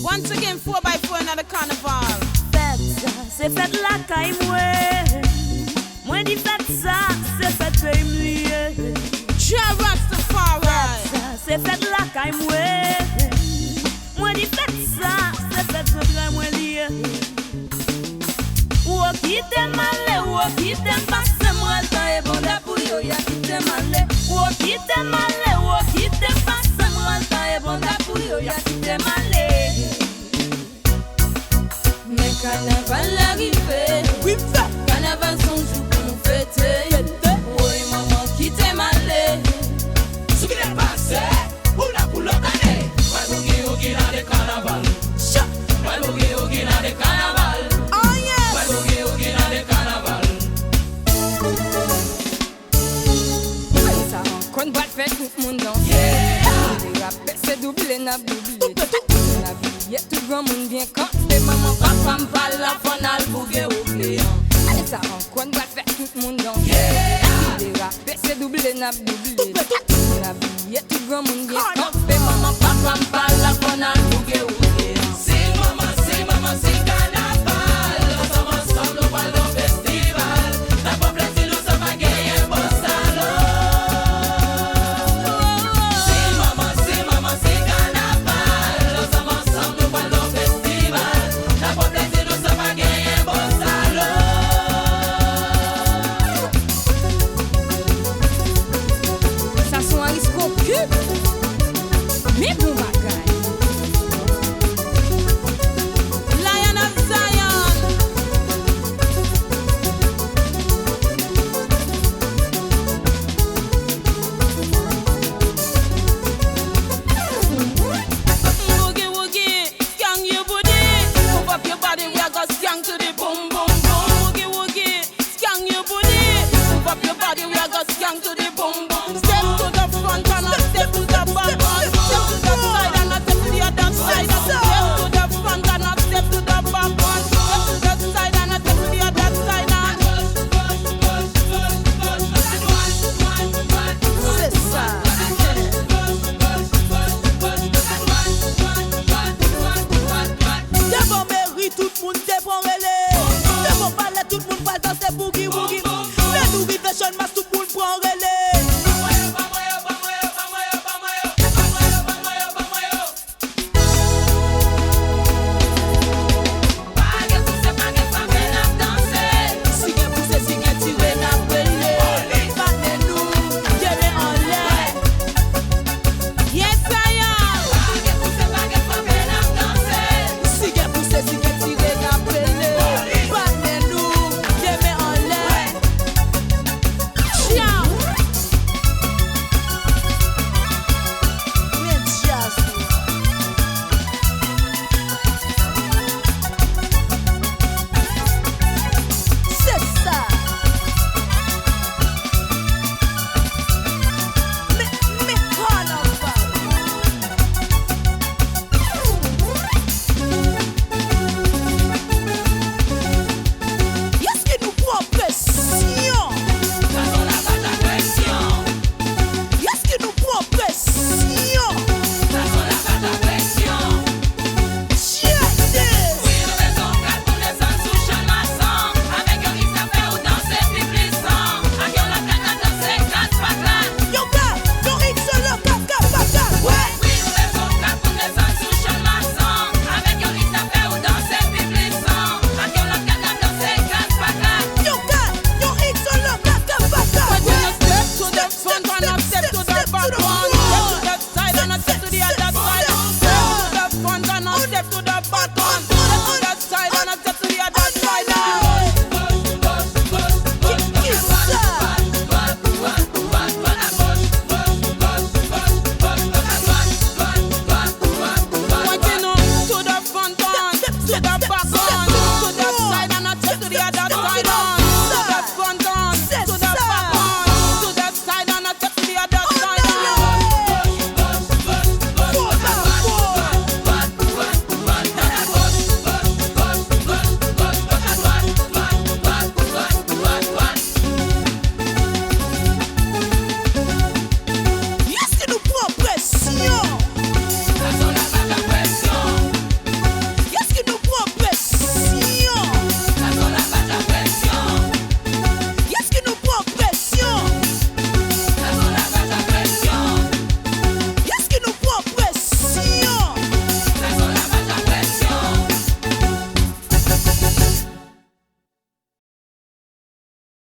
Once again, 4x4 another carnival. Fête ça, c'est fête la caille moi. Moi dis fête ça, c'est fête pays mouillé. Ja Rastafari. Fête ça, c'est fête la caille moi. Moi dis fête ça, c'est fête de vrai moi lié. Ou qui t'aime malé, ou qui t'aime passer moi le temps est bon pour yo, y'a qui t'aime malé. Ou qui t'aime malé, ou qui t'aime passer moi le temps est bon pour yo, y'a qui t'aime malé. Mais carnaval arrivé, Oui, fait. carnaval son jour pour nous fêter. Oui, maman qui t'aime malé. Ce qui est passé, pour la pour l'autre année. Moi, boogie dans le carnaval. Moi, boogie dans le carnaval. Oh yes. Moi, boogie dans le carnaval. Ça rencontre va faire tout le monde danser. Les rappels c'est doublé, n'a doublé. La vie tout grand monde vient quand c'est maman, papa, m'parle la fanale pour bien oublier. Allez, ça rencontre va faire tout le monde danser. Les rappels c'est doublé, n'a doublé. La vie tout grand monde vient quand c'est maman, papa, m'parle la